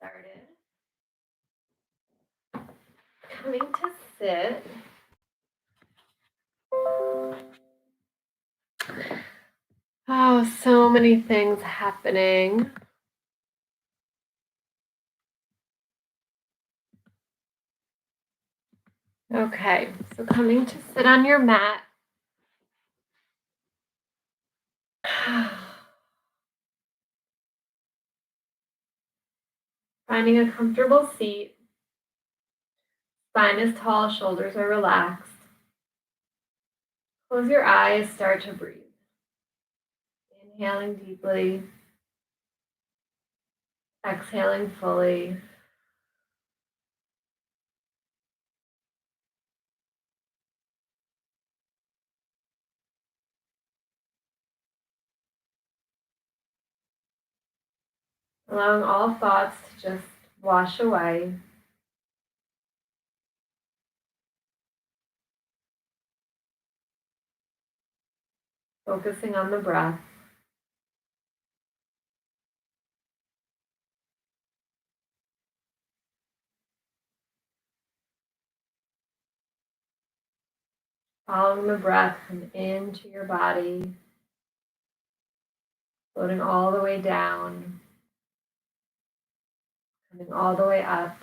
started. Coming to sit. Oh, so many things happening. Okay, so coming to sit on your mat. Finding a comfortable seat. Spine is tall, shoulders are relaxed. Close your eyes, start to breathe. Inhaling deeply. Exhaling fully. Allowing all thoughts to just wash away. Focusing on the breath. Following the breath come into your body. Floating all the way down. Coming all the way up.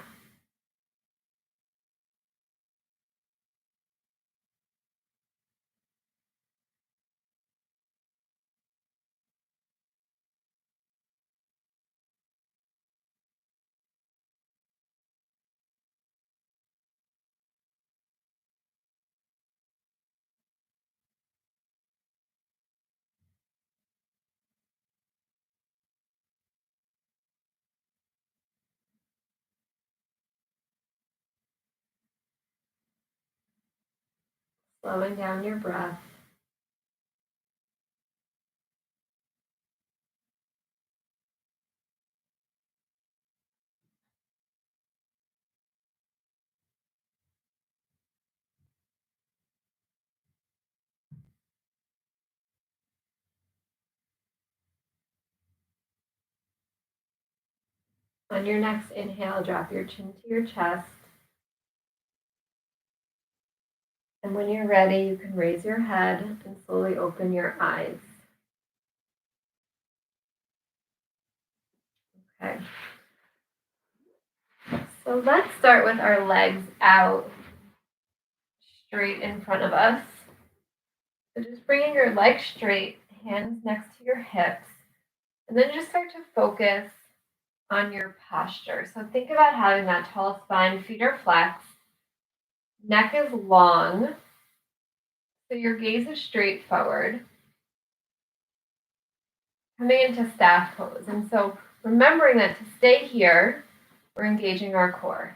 Slowing down your breath. On your next inhale, drop your chin to your chest. And when you're ready, you can raise your head and slowly open your eyes. Okay. So let's start with our legs out straight in front of us. So just bringing your legs straight, hands next to your hips, and then just start to focus on your posture. So think about having that tall spine, feet are flexed, neck is long, so your gaze is straight forward. Coming into staff pose. And so remembering that to stay here, we're engaging our core.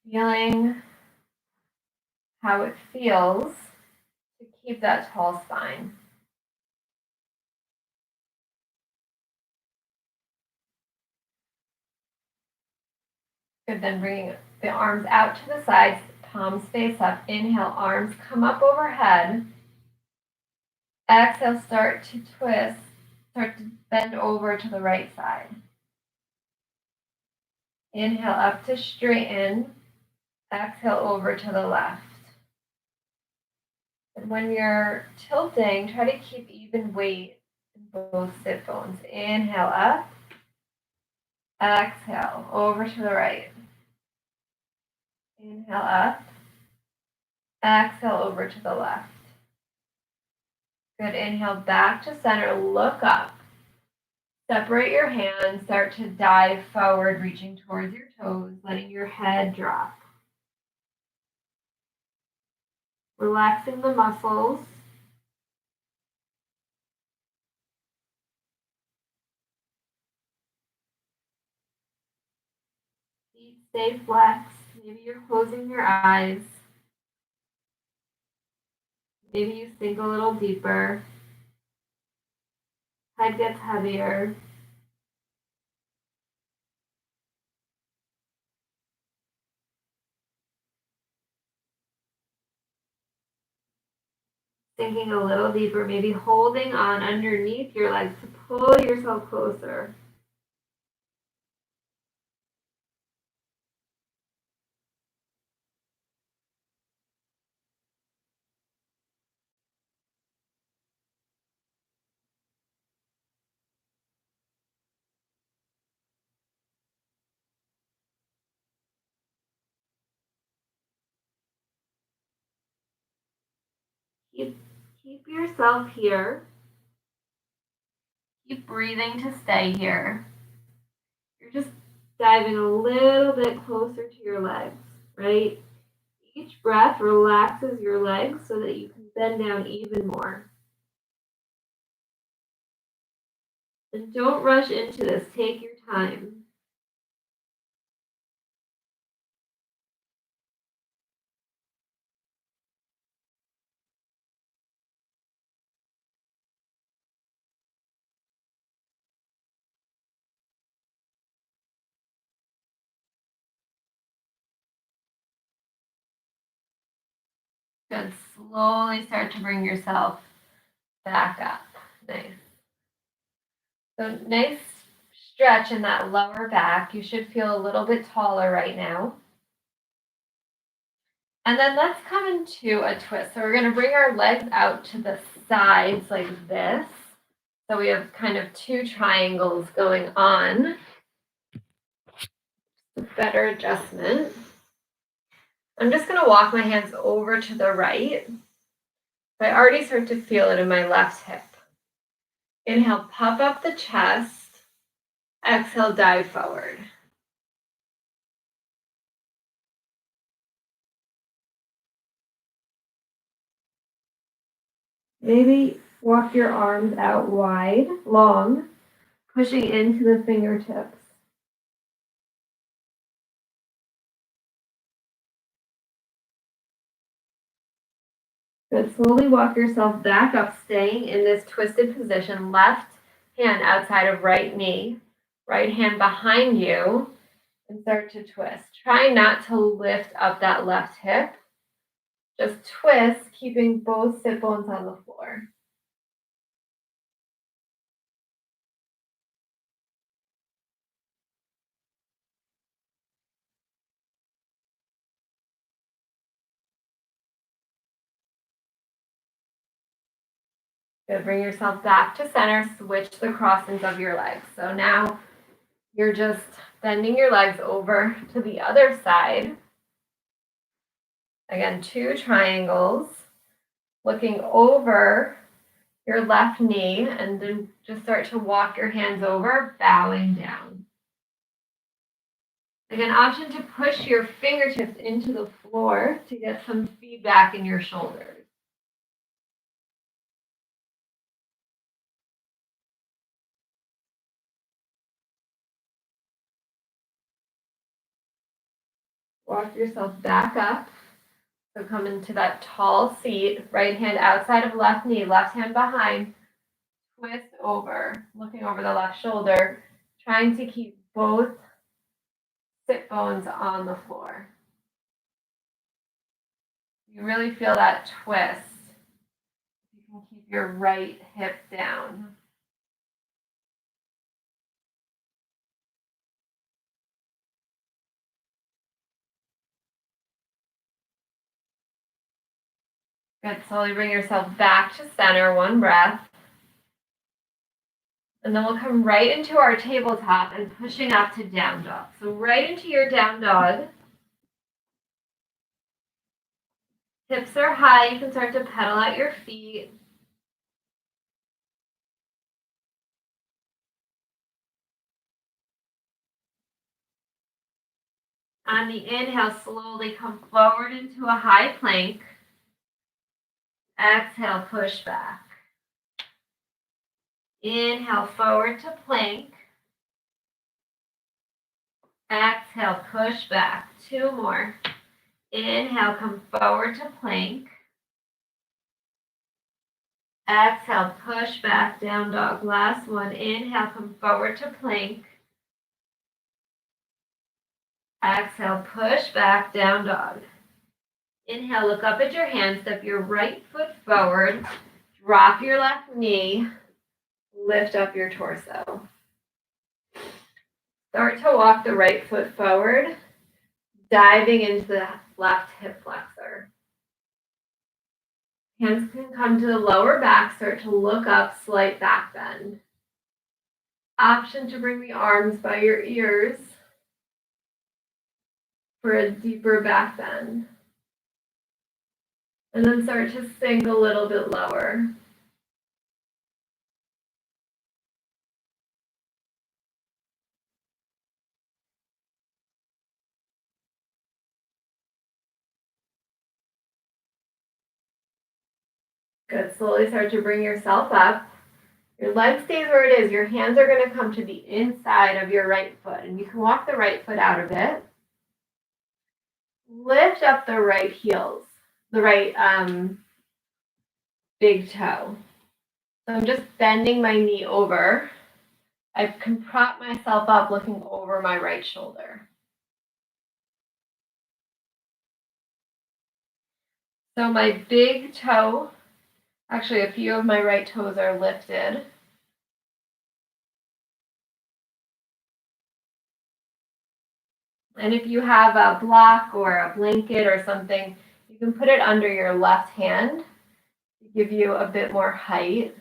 Feeling how it feels to keep that tall spine. Good, then bringing the arms out to the sides, palms face up. Inhale, arms come up overhead. Exhale, start to twist, start to bend over to the right side. Inhale up to straighten. Exhale over to the left. And when you're tilting, try to keep even weight in both sit bones. Inhale up. Exhale over to the right. Inhale up. Exhale over to the left. Good. Inhale back to center. Look up. Separate your hands. Start to dive forward, reaching towards your toes, letting your head drop. Relaxing the muscles. Feet stay flexed. Maybe you're closing your eyes. Maybe you sink a little deeper. Head gets heavier. sinking a little deeper, maybe holding on underneath your legs to pull yourself closer. Keep yourself here. Keep breathing to stay here. You're just diving a little bit closer to your legs, right? Each breath relaxes your legs so that you can bend down even more. And don't rush into this. Take your time. Good. Slowly start to bring yourself back up. Nice. So nice stretch in that lower back. You should feel a little bit taller right now. And then let's come into a twist. So we're going to bring our legs out to the sides like this. So we have kind of two triangles going on. Better adjustment. I'm just going to walk my hands over to the right. I already start to feel it in my left hip. Inhale, puff up the chest. Exhale, dive forward. Maybe walk your arms out wide, long, pushing into the fingertips. Good. Slowly walk yourself back up, staying in this twisted position. Left hand outside of right knee, right hand behind you, and start to twist. Try not to lift up that left hip. Just twist, keeping both sit bones on the floor. Good. Bring yourself back to center. Switch the crossings of your legs. So now you're just bending your legs over to the other side. Again, two triangles. Looking over your left knee, and then just start to walk your hands over, bowing down. Again, option to push your fingertips into the floor to get some feedback in your shoulders. Walk yourself back up. So come into that tall seat, right hand outside of left knee, left hand behind. Twist over, looking over the left shoulder, trying to keep both sit bones on the floor. You really feel that twist. You can keep your right hip down. Good. Slowly bring yourself back to center. One breath. And then we'll come right into our tabletop and pushing up to down dog. So right into your down dog. Hips are high. You can start to pedal out your feet. On the inhale, slowly come forward into a high plank. Exhale, push back. Inhale, forward to plank. Exhale, push back. Two more. Inhale, come forward to plank. Exhale, push back, down dog. Last one. Inhale, come forward to plank. Exhale, push back, down dog. Inhale, look up at your hand, step your right foot forward, drop your left knee, lift up your torso. Start to walk the right foot forward, diving into the left hip flexor. Hands can come to the lower back, start to look up, slight back bend. Option to bring the arms by your ears for a deeper back bend. And then start to sink a little bit lower. Good. Slowly start to bring yourself up. Your leg stays where it is. Your hands are going to come to the inside of your right foot, and you can walk the right foot out a bit. Lift up the right heels, the right big toe. So I'm just bending my knee over. I can prop myself up looking over my right shoulder. So my big toe, actually a few of my right toes are lifted. And if you have a block or a blanket or something, you can put it under your left hand to give you a bit more height.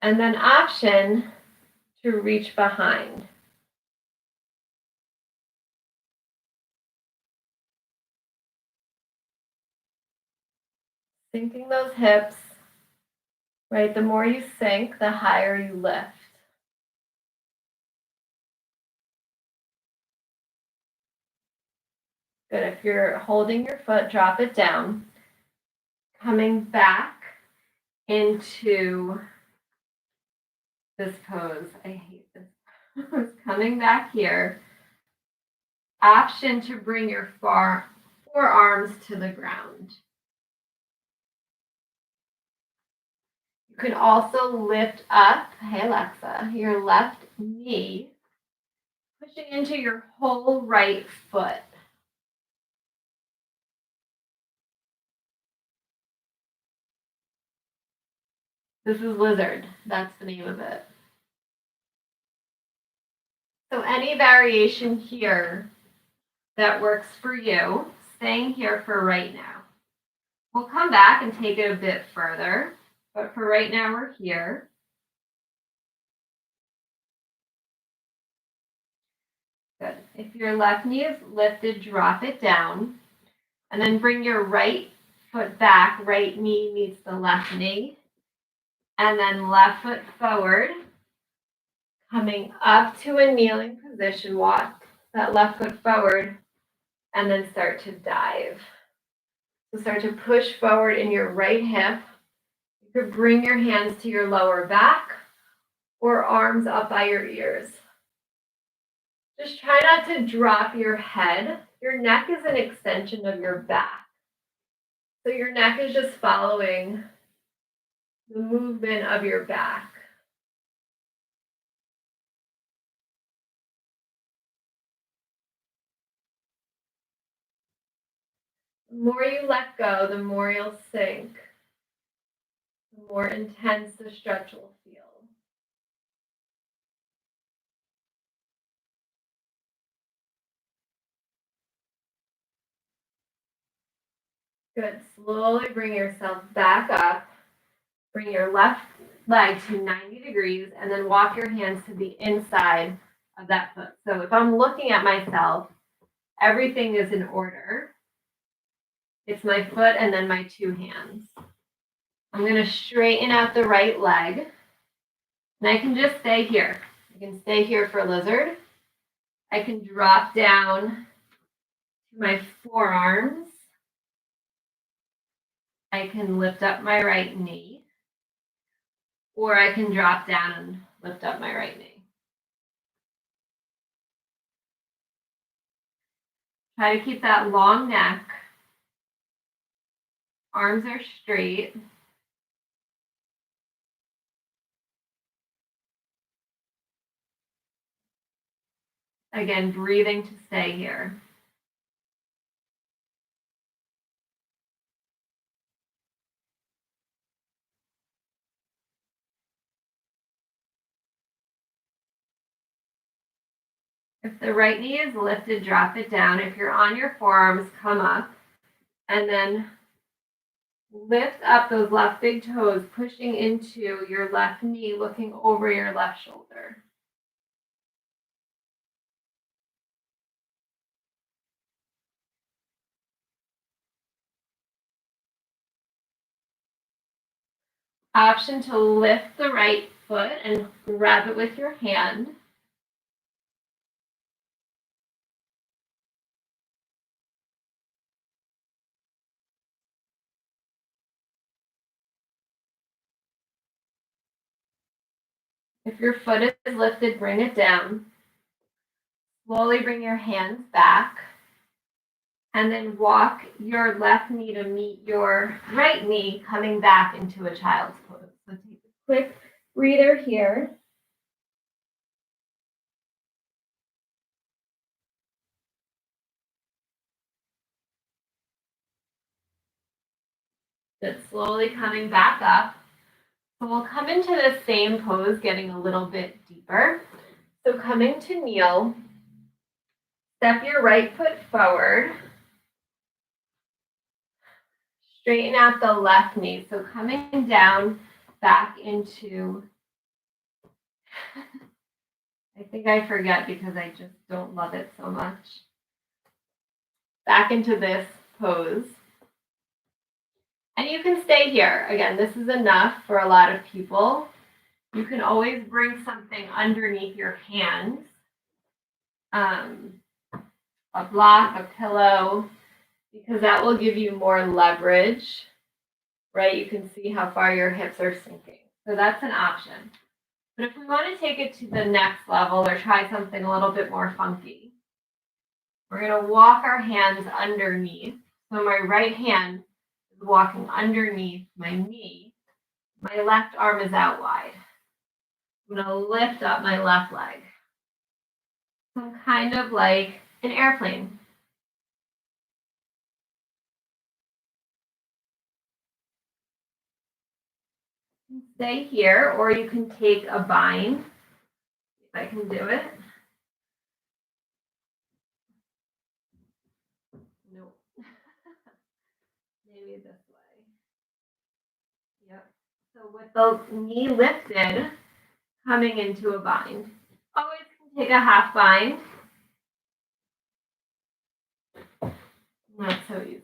And then option to reach behind. Sinking those hips, right? The more you sink, the higher you lift. Good. If you're holding your foot, drop it down. Coming back into this pose. I hate this pose. Coming back here. Option to bring your forearms to the ground. You can also lift up, hey Alexa, your left knee, pushing into your whole right foot. This is lizard. That's the name of it. So any variation here that works for you, staying here for right now. We'll come back and take it a bit further, but for right now we're here. Good. If your left knee is lifted, drop it down, and then bring your right foot back. Right knee meets the left knee, and then left foot forward, coming up to a kneeling position. Walk that left foot forward, and then start to dive. So start to push forward in your right hip. You could bring your hands to your lower back or arms up by your ears. Just try not to drop your head. Your neck is an extension of your back. So your neck is just following the movement of your back. The more you let go, the more you'll sink. The more intense the stretch will feel. Good. Slowly bring yourself back up. Bring your left leg to 90 degrees and then walk your hands to the inside of that foot. So if I'm looking at myself, everything is in order. It's my foot and then my two hands. I'm going to straighten out the right leg. And I can just stay here. I can stay here for lizard. I can drop down to my forearms. I can lift up my right knee. Or I can drop down and lift up my right knee. Try to keep that long neck. Arms are straight. Again, breathing to stay here. If the right knee is lifted, drop it down. If you're on your forearms, come up. And then lift up those left big toes, pushing into your left knee, looking over your left shoulder. Option to lift the right foot and grab it with your hand. If your foot is lifted, bring it down. Slowly bring your hands back. And then walk your left knee to meet your right knee, coming back into a child's pose. So take a quick breather here. Good, slowly coming back up. So we'll come into the same pose, getting a little bit deeper. So coming to kneel, step your right foot forward. Straighten out the left knee. So coming down back into, I think I forget because I just don't love it so much. Back into this pose. And you can stay here. Again, this is enough for a lot of people. You can always bring something underneath your hands. A block, a pillow, because that will give you more leverage, right? You can see how far your hips are sinking. So that's an option. But if we want to take it to the next level or try something a little bit more funky, we're going to walk our hands underneath. So my right hand is walking underneath my knee. My left arm is out wide. I'm going to lift up my left leg. So I'm kind of like an airplane. Stay here, or you can take a bind, if I can do it. Nope. Maybe this way. Yep. So with the knee lifted, coming into a bind. Always can take a half bind. Not so easy.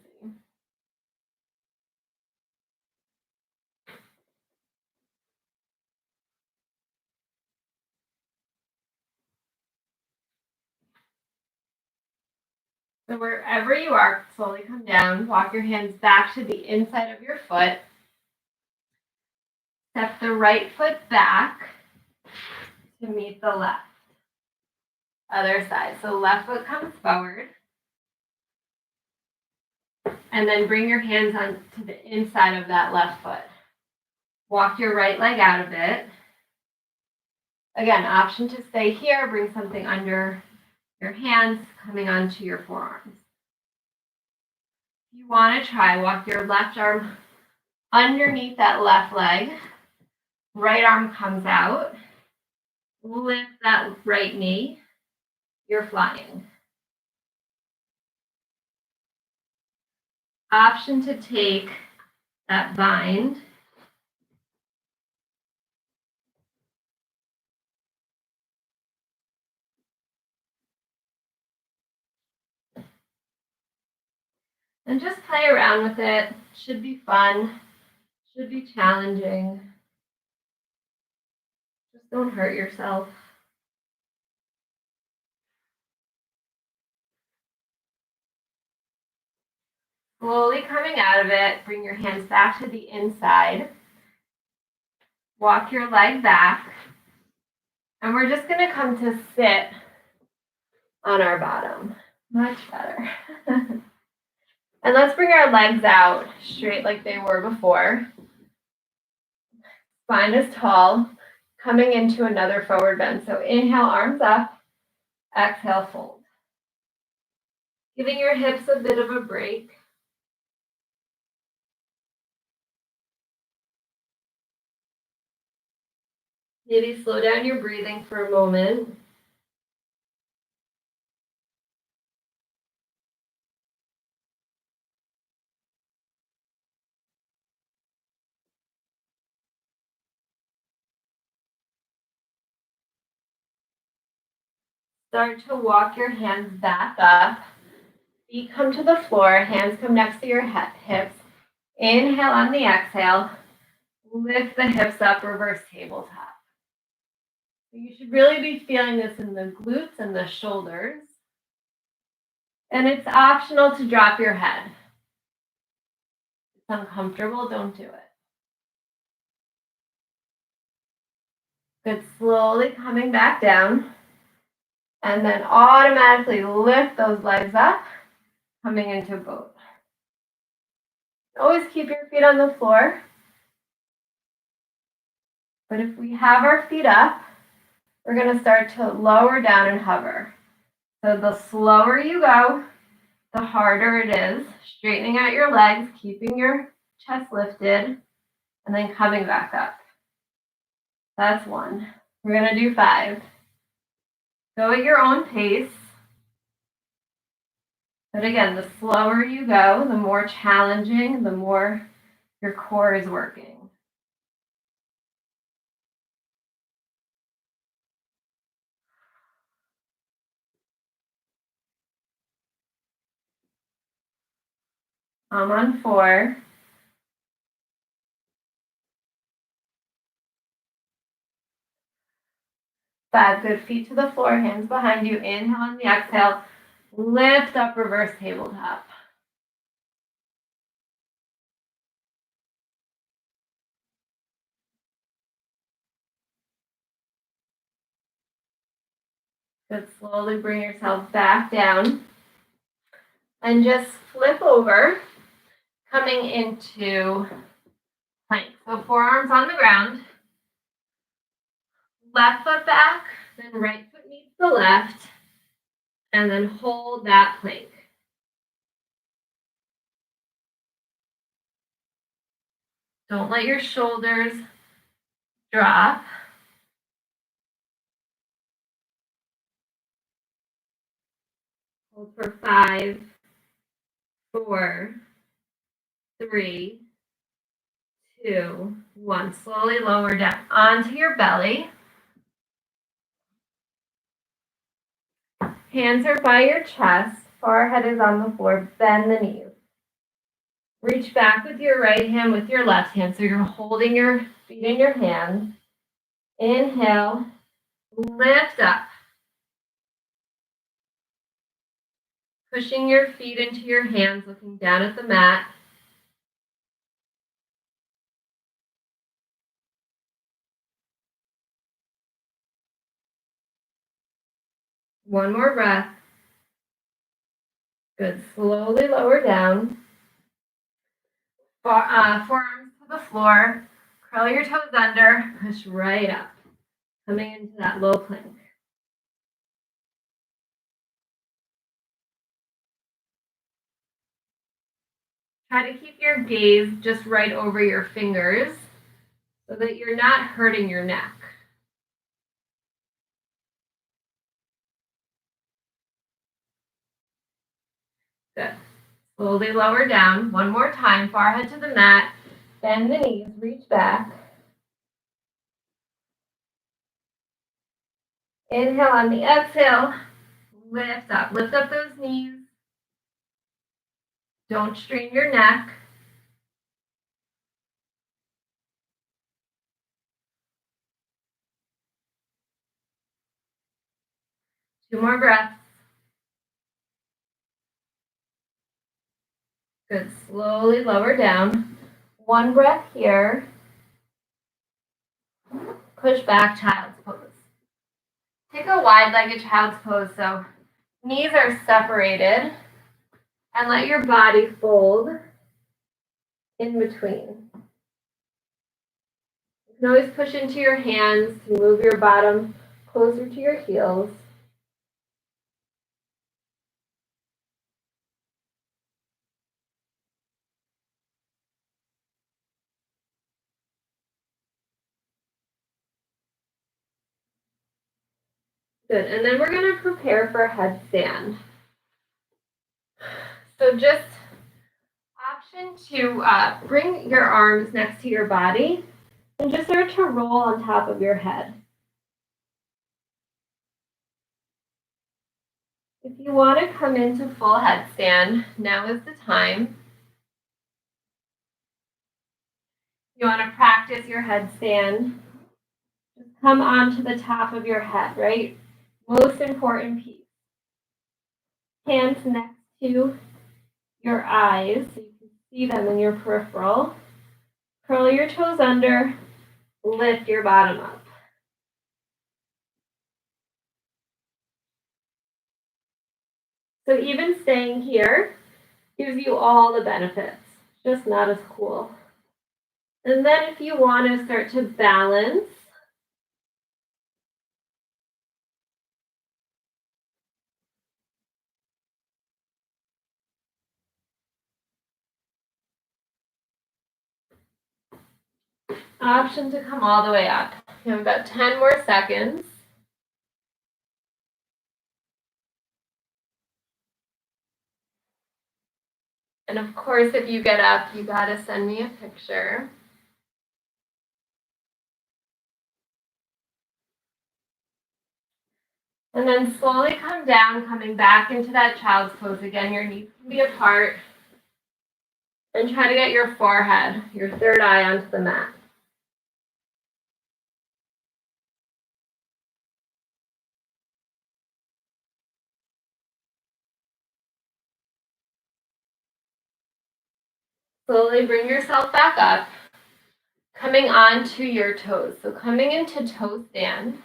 So wherever you are, slowly come down. Walk your hands back to the inside of your foot. Step the right foot back to meet the left. Other side. So left foot comes forward. And then bring your hands on to the inside of that left foot. Walk your right leg out of it. Again, option to stay here. Bring something under your hands, coming onto your forearms. If you want to try, walk your left arm underneath that left leg. Right arm comes out. Lift that right knee. You're flying. Option to take that bind. And just play around with it. Should be fun. Should be challenging. Just don't hurt yourself. Slowly coming out of it, bring your hands back to the inside. Walk your leg back. And we're just going to come to sit on our bottom. Much better. And let's bring our legs out straight like they were before. Spine is tall, coming into another forward bend. So inhale, arms up. Exhale, fold. Giving your hips a bit of a break. Maybe slow down your breathing for a moment. Start to walk your hands back up. Feet come to the floor, hands come next to your hips. Inhale on the exhale. Lift the hips up, reverse tabletop. You should really be feeling this in the glutes and the shoulders. And it's optional to drop your head. If it's uncomfortable, don't do it. Good, slowly coming back down. And then automatically lift those legs up, coming into boat. Always keep your feet on the floor. But if we have our feet up, we're going to start to lower down and hover. So the slower you go, the harder it is. Straightening out your legs, keeping your chest lifted, and then coming back up. That's 1. We're going to do 5. Go at your own pace. But again, the slower you go, the more challenging, the more your core is working. I'm on 4. Five, good, feet to the floor, hands behind you. Inhale on the exhale. Lift up, reverse tabletop. Good, slowly bring yourself back down. And just flip over, coming into plank. So forearms on the ground. Left foot back, then right foot meets the left. And then hold that plank. Don't let your shoulders drop. Hold for 5, 4, 3, 2, 1. Slowly lower down onto your belly. Hands are by your chest. Forehead is on the floor. Bend the knees. Reach back with your right hand with your left hand. So you're holding your feet in your hands. Inhale. Lift up. Pushing your feet into your hands, looking down at the mat. One more breath. Good. Slowly lower down. Forearms to the floor. Curl your toes under. Push right up. Coming into that low plank. Try to keep your gaze just right over your fingers so that you're not hurting your neck. Good. Slowly lower down. One more time. Forehead to the mat. Bend the knees. Reach back. Inhale on the exhale. Lift up. Lift up those knees. Don't strain your neck. Two more breaths. Good. Slowly lower down. One breath here. Push back, child's pose. Take a wide-legged child's pose. So knees are separated. And let your body fold in between. You can always push into your hands to move your bottom closer to your heels. Good, and then we're going to prepare for a headstand. So just option to bring your arms next to your body and just start to roll on top of your head. If you want to come into full headstand, now is the time. You want to practice your headstand. Just come onto the top of your head, right? Most important piece. Hands next to your eyes so you can see them in your peripheral. Curl your toes under, lift your bottom up. So even staying here gives you all the benefits, just not as cool. And then if you want to start to balance, option to come all the way up. You have about 10 more seconds. And of course, if you get up, you gotta send me a picture. And then slowly come down, coming back into that child's pose again. Your knees can be apart. And try to get your forehead, your third eye onto the mat. Slowly bring yourself back up, coming onto your toes. So coming into toe stand,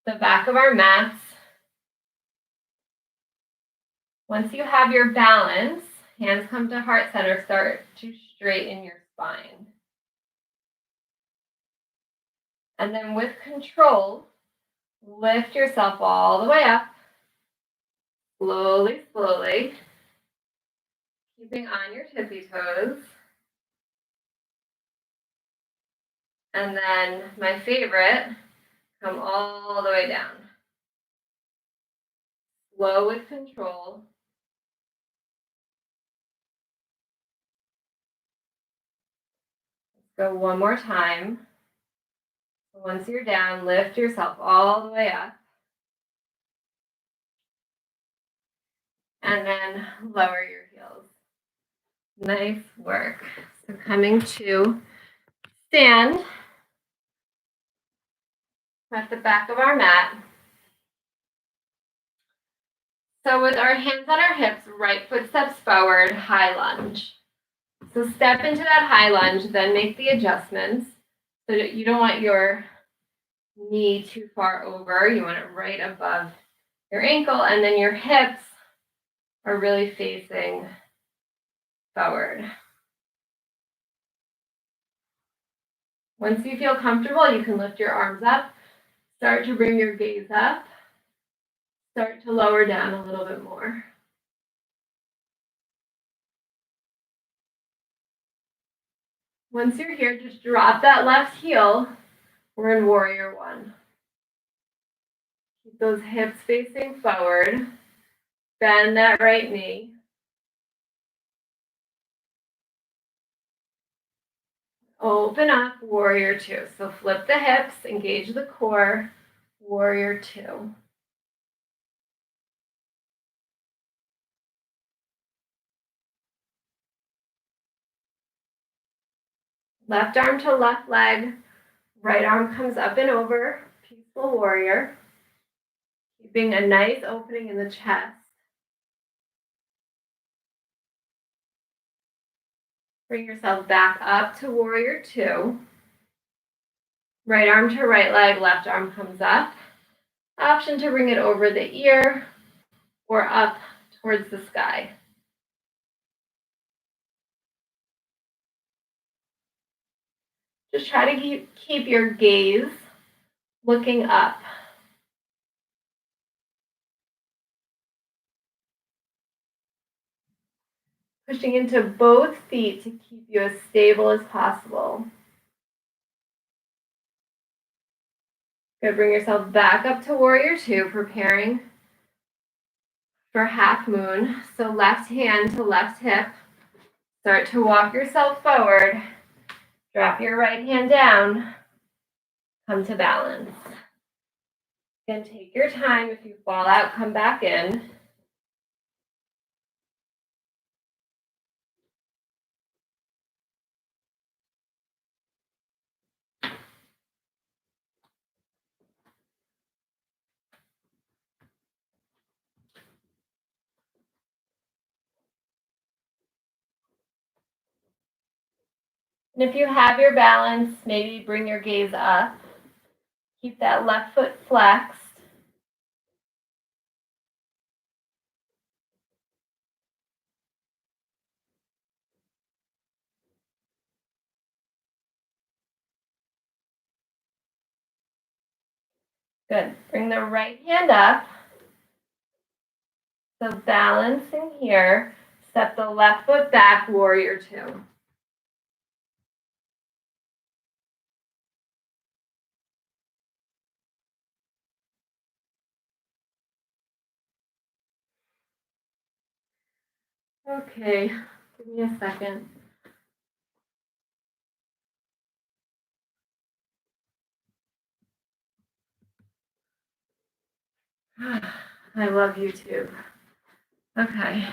the back of our mats. Once you have your balance, hands come to heart center, start to straighten your spine. And then with control, lift yourself all the way up, slowly, slowly, keeping on your tippy toes. And then my favorite, come all the way down. Slow with control. Let's go one more time. Once you're down, lift yourself all the way up. And then lower your heels. Nice work. So coming to stand at the back of our mat. So with our hands on our hips, right foot steps forward, high lunge. So step into that high lunge, then make the adjustments. So that you don't want your knee too far over. You want it right above your ankle, and then your hips are really facing forward. Once you feel comfortable, you can lift your arms up, start to bring your gaze up, start to lower down a little bit more. Once you're here, just drop that left heel. We're in warrior one. Keep those hips facing forward. Bend that right knee. Open up, warrior two. So flip the hips, engage the core, warrior two. Left arm to left leg, right arm comes up and over, peaceful warrior. Keeping a nice opening in the chest. Bring yourself back up to warrior two. Right arm to right leg, left arm comes up. Option to bring it over the ear or up towards the sky. Just try to keep your gaze looking up. Pushing into both feet to keep you as stable as possible. Good, bring yourself back up to warrior two, preparing for half moon. So left hand to left hip. Start to walk yourself forward. Drop your right hand down. Come to balance. Again, take your time. If you fall out, come back in. And if you have your balance, maybe bring your gaze up. Keep that left foot flexed. Good. Bring the right hand up. So balancing here. Step the left foot back, warrior two. Okay, give me a second. I love YouTube. Okay.